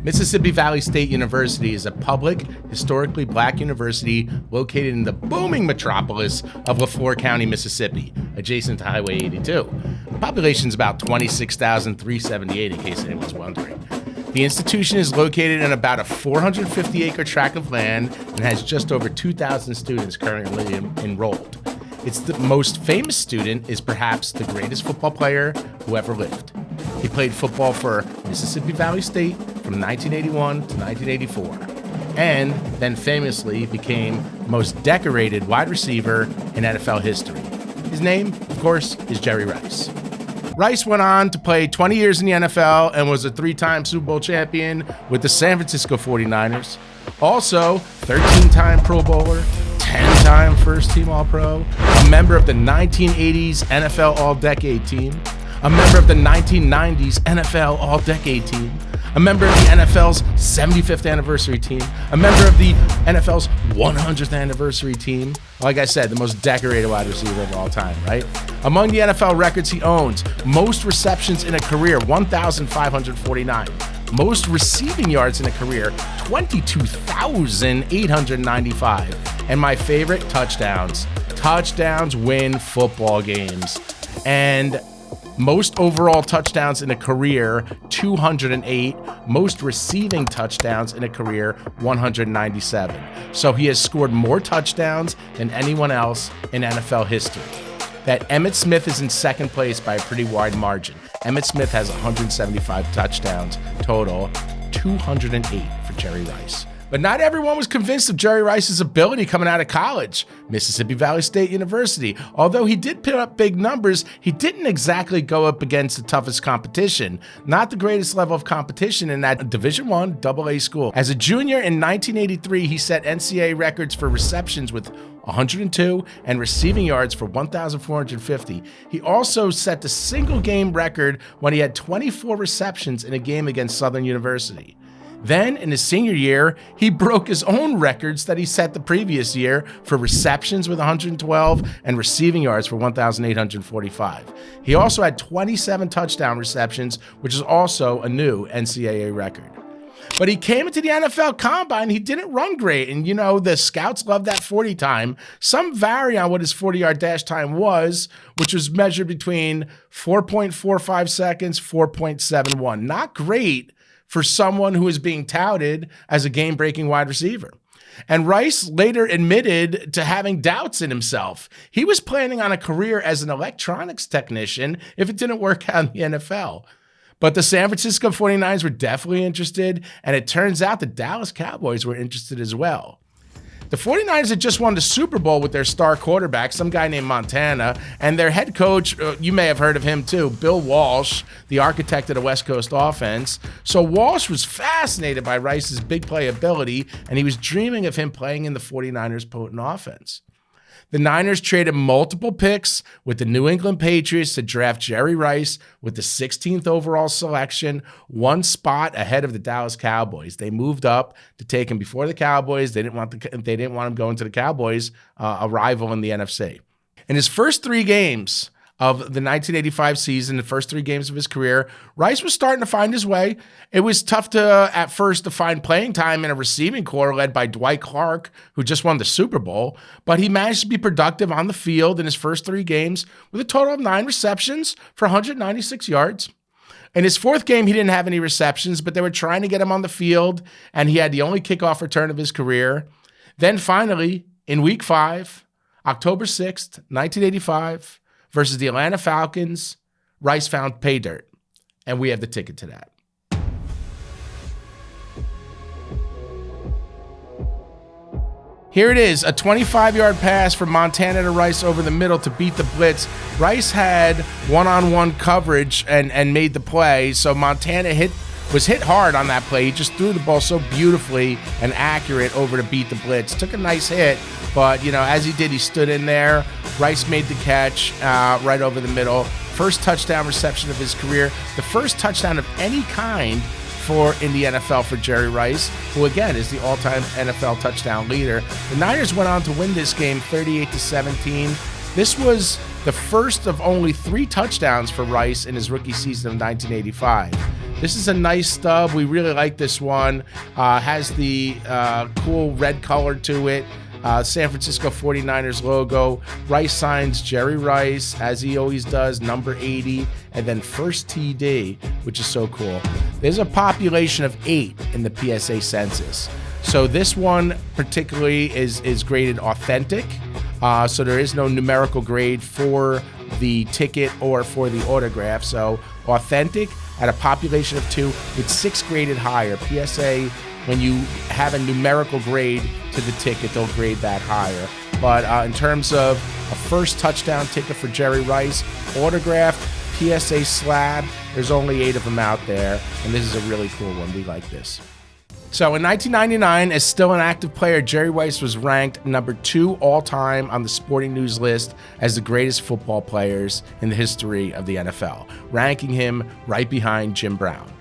Mississippi Valley State University is a public, historically black university located in the booming metropolis of LaFleur County, Mississippi, adjacent to Highway 82. The population is about 26,378, in case anyone's wondering. The institution is located in about a 450-acre tract of land and has just over 2,000 students currently enrolled. Its the most famous student is perhaps the greatest football player who ever lived. He played football for Mississippi Valley State from 1981 to 1984, and then famously became the most decorated wide receiver in NFL history. His name, of course, is Jerry Rice. Rice went on to play 20 years in the NFL and was a 3-time Super Bowl champion with the San Francisco 49ers. Also, 13-time Pro Bowler, 10-time first-team All-Pro, a member of the 1980s NFL All-Decade Team, a member of the 1990s NFL All-Decade Team, a member of the NFL's 75th anniversary team, a member of the NFL's 100th anniversary team. Like I said, the most decorated wide receiver of all time, right? Among the NFL records he owns, most receptions in a career, 1,549. Most receiving yards in a career, 22,895. And my favorite, touchdowns. Touchdowns win football games. And most overall touchdowns in a career, 208. Most receiving touchdowns in a career, 197. So he has scored more touchdowns than anyone else in NFL history. That Emmitt Smith is in second place by a pretty wide margin. Emmitt Smith has 175 touchdowns total, 208 for Jerry Rice. But not everyone was convinced of Jerry Rice's ability coming out of college. Mississippi Valley State University. Although he did put up big numbers, he didn't exactly go up against the toughest competition. Not the greatest level of competition in that Division I AA school. As a junior in 1983, he set NCAA records for receptions with 102 and receiving yards for 1,450. He also set the single game record when he had 24 receptions in a game against Southern University. Then, in his senior year, he broke his own records that he set the previous year for receptions with 112 and receiving yards for 1,845. He also had 27 touchdown receptions, which is also a new NCAA record. But he came into the NFL Combine, he didn't run great. And, the scouts love that 40 time. Some vary on what his 40-yard dash time was, which was measured between 4.45 seconds, 4.71. Not great for someone who is being touted as a game-breaking wide receiver. And Rice later admitted to having doubts in himself. He was planning on a career as an electronics technician if it didn't work out in the NFL. But the San Francisco 49ers were definitely interested, and it turns out the Dallas Cowboys were interested as well. The 49ers had just won the Super Bowl with their star quarterback, some guy named Montana, and their head coach, you may have heard of him too, Bill Walsh, the architect of the West Coast offense. So Walsh was fascinated by Rice's big play ability, and he was dreaming of him playing in the 49ers' potent offense. The Niners traded multiple picks with the New England Patriots to draft Jerry Rice with the 16th overall selection, one spot ahead of the Dallas Cowboys. They moved up to take him before the Cowboys. They didn't want him going to the Cowboys, a rival in the NFC. In his first 3 games of the 1985 season, the first 3 games of his career, Rice was starting to find his way. It was tough at first to find playing time in a receiving corps led by Dwight Clark, who just won the Super Bowl, but he managed to be productive on the field in his first 3 games with a total of 9 receptions for 196 yards. In his 4th game, he didn't have any receptions, but they were trying to get him on the field, and he had the only kickoff return of his career. Then finally, in Week 5, October 6th, 1985, versus the Atlanta Falcons, Rice found pay dirt. And we have the ticket to that. Here it is, a 25-yard pass from Montana to Rice over the middle to beat the blitz. Rice had one-on-one coverage and made the play, so Montana was hit hard on that play. He just threw the ball so beautifully and accurate over to beat the blitz. Took a nice hit, but as he did, he stood in there. Rice made the catch right over the middle. First touchdown reception of his career. The first touchdown of any kind in the NFL for Jerry Rice, who again is the all-time NFL touchdown leader. The Niners went on to win this game 38-17. This was the first of only 3 touchdowns for Rice in his rookie season of 1985. This is a nice stub. We really like this one. Has the cool red color to it. San Francisco 49ers logo. Rice signs Jerry Rice, as he always does, number 80, and then first TD, which is so cool. There's a population of 8 in the PSA census. So this one particularly is graded authentic. So there is no numerical grade for the ticket or for the autograph. So authentic at a population of 2 with 6 graded higher. PSA, when you have a numerical grade to the ticket, they'll grade that higher. But in terms of a first touchdown ticket for Jerry Rice, autographed, PSA slab, there's only 8 of them out there, and this is a really cool one. We like this. So in 1999, as still an active player, Jerry Rice was ranked number 2 all-time on the Sporting News list as the greatest football players in the history of the NFL, ranking him right behind Jim Brown.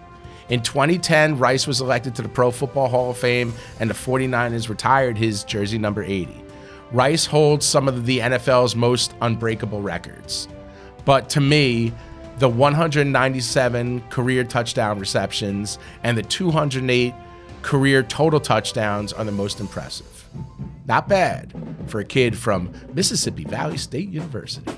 In 2010, Rice was elected to the Pro Football Hall of Fame, and the 49ers retired his jersey number 80. Rice holds some of the NFL's most unbreakable records. But to me, the 197 career touchdown receptions and the 208 career total touchdowns are the most impressive. Not bad for a kid from Mississippi Valley State University.